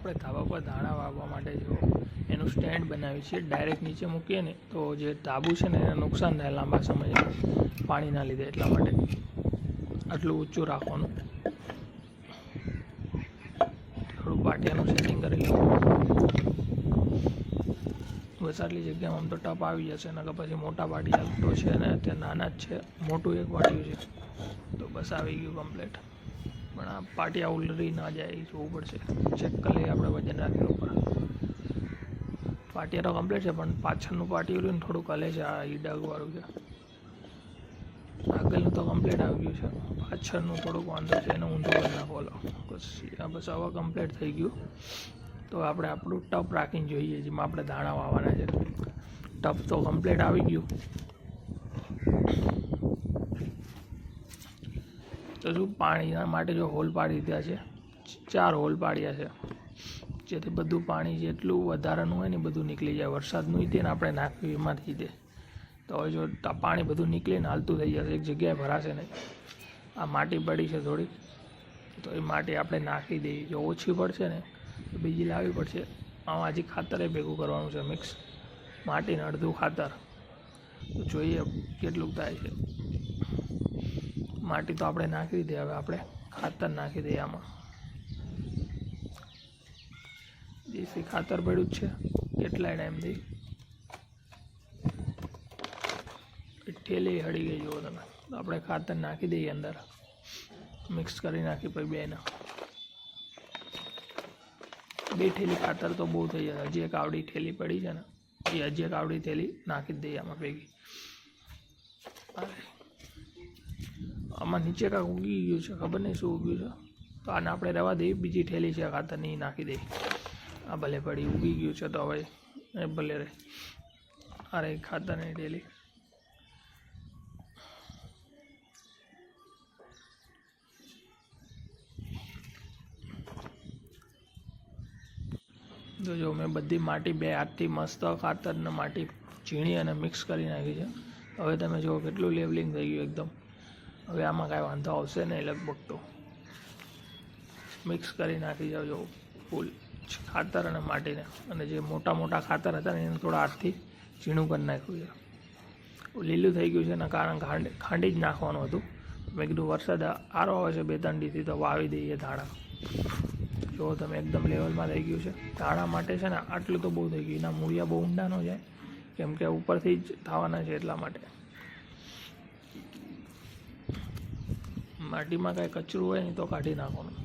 આપણે ધાબા પર દાણા વાવવા માટે જો એનું સ્ટેન્ડ બનાવી છે, ડાયરેક્ટ નીચે મૂકીએ ને તો જે ધાબુ છે ને એને નુકસાન થાય લાંબા સમય પાણીના લીધે, એટલા માટે આટલું ઊંચું રાખવાનું. થોડું પાટિયાનું સેટિંગ કરી લેવું. બસ આટલી જગ્યામાં આમ તો ટપ આવી જશે, નકર પછી મોટા પાટિયા તો છે ને અત્યારે નાના જ છે, મોટું એક પાટિયું છે તો બસ આવી ગયું કમ્પ્લીટ. પણ આ પાટિયા ઉલરી ના જાય એ જોવું પડશે, ચેક કરી લઈએ આપણે વજન રાખીને ઉપર. પાટિયા તો કમ્પ્લીટ છે પણ પાછળનું પાટિયું રહ્યું ને થોડુંક હલે છે, આ ઈડાગવાળું છે. આગળનું તો કમ્પ્લીટ આવી ગયું છે, પાછળનું થોડુંક વાંધો છે, એને ઊંધું કરી નાખો. બસ હવે કમ્પ્લીટ થઈ ગયું. તો આપણે આપણું ટપ રાખીને જોઈએ જેમાં આપણે દાણા વાવવાના છે. ટપ તો કમ્પ્લીટ આવી ગયું. તો શું પાણીના માટે જો હોલ પાડી દીધા છે, 4 હોલ પાડ્યા છે, જેથી બધું પાણી જેટલું વધારાનું હોય ને બધું નીકળી જાય. વરસાદનું તે ને આપણે નાખ્યું એમાંથી તે તો હવે જો પાણી બધું નીકળીને હાલતું થઈ જશે, એક જગ્યાએ ભરાશે નહીં. આ માટી પડી છે થોડીક, તો એ માટી આપણે નાખી દઈએ. જો ઓછી પડશે ને તો બીજી લાવવી પડશે. આમાં હજી ખાતરે ભેગું કરવાનું છે, મિક્સ માટીને અડધું ખાતર. તો જોઈએ કેટલું થાય છે. માટી તો આપણે નાખી દીધી, હવે આપણે ખાતર નાખી દઈએ. આમાં દેશી ખાતર પડ્યું જ છે કેટલાય ટાઈમથી. ઠેલી હળી ગઈ જુઓ તમે. તો આપણે ખાતર નાખી દઈએ અંદર, મિક્સ કરી નાખી. પછી બેને 2 ઠેલી ખાતર તો બહુ થઈ જશે. હજી એક આવડી ઠેલી પડી છે ને, એ હજી એક આવડી ઠેલી નાખી જ દઈએ આમાં ભેગી. આમાં નીચે કાંઈક ઉગી ગયું છે, ખબર નહીં શું ઉગ્યું છે, તો આને આપણે રહેવા દઈએ. બીજી ઠેલી છે ખાતરની, નાખી દઈએ. આ ભલે પડી ઉગી ગયું છે તો હવે એ ભલે રહે. અરે ખાતરની ઠેલી તો જો મેં બધી માટી 2 હાથથી મસ્ત ખાતરને માટી ઝીણી અને મિક્સ કરી નાખી છે. હવે તમે જુઓ કેટલું લેવલિંગ થઈ ગયું એકદમ. હવે આમાં કાંઈ વાંધો આવશે નહીં લગભગ. તો મિક્સ કરી નાખી જાઓ જો ફૂલ ખાતર અને માટીને. અને જે મોટા મોટા ખાતર હતા ને એને થોડા હાથથી ઝીણું કરી નાખ્યું છે. લીલું થઈ ગયું છે એના કારણ ખાંડી જ નાખવાનું હતું. મેં કીધું વરસાદ સારો આવે છે 2-3 દીથી તો વાવી દઈએ ધાણા. જો તમે એકદમ લેવલમાં થઈ ગયું છે. ધાણા માટે છે ને આટલું તો બહુ થઈ ગયું. એના મૂળિયા બહુ ઊંડા ન જાય, કેમ કે ઉપરથી જ થવાના છે એટલા માટે. માટીમાં કાંઈ કચરું હોય ને તો કાઢી નાખવાનું.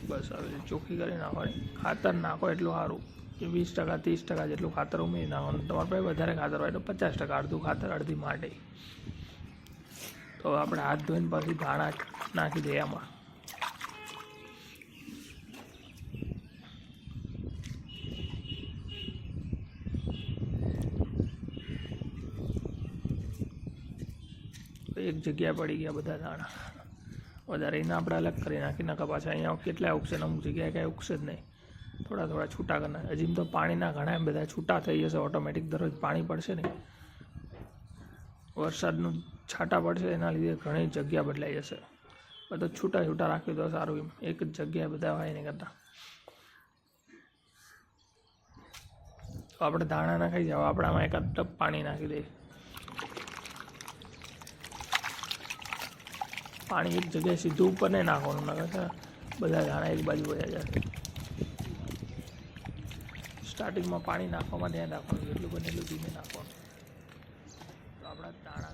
બસ હવે ચોખ્ખી કરી નાખવાની. ખાતર નાખો એટલું સારું. 20%-30% જેટલું ખાતર ઉમેરી નાખવાનું. તમારા પાસે વધારે ખાતર હોય તો 50%, અડધું ખાતર અડધી માટી. તો આપણે હાથ ધોઈને પછી ધાણા નાખી દઈએ આમાં. એક જગ્યાએ પડી ગયા બધા દાણા. વધારે એને આપણે અલગ કરી નાખી નાખા. પાછા અહીંયા કેટલાય ઉગશે ને અમુક જગ્યાએ કાંઈ ઉગશે જ નહીં. થોડા થોડા છૂટા કરી નાખે. હજી તો પાણીના ઘણા બધા છૂટા થઈ જશે ઓટોમેટિક. દરરોજ પાણી પડશે ને, વરસાદનું છાંટા પડશે એના લીધે ઘણી જગ્યા બદલાઈ જશે. બધું છૂટા છૂટા રાખી તો સારું. એમ એક જ જગ્યાએ બધા હોય નહીં કરતા. તો આપણે દાણા નાખી જાવ. આપણે આમાં એકાદ ટપ પાણી નાખી દઈએ. પાણી એક જગ્યાએ સીધું ઉપર નહીં નાખવાનું, નકર છે બધા દાણા એક બાજુ વયા જાય. સ્ટાર્ટિંગમાં પાણી નાખવામાં ધ્યાન રાખવાનું, જેટલું બને એટલું ધીમે નાખવાનું. તો આપણા દાણા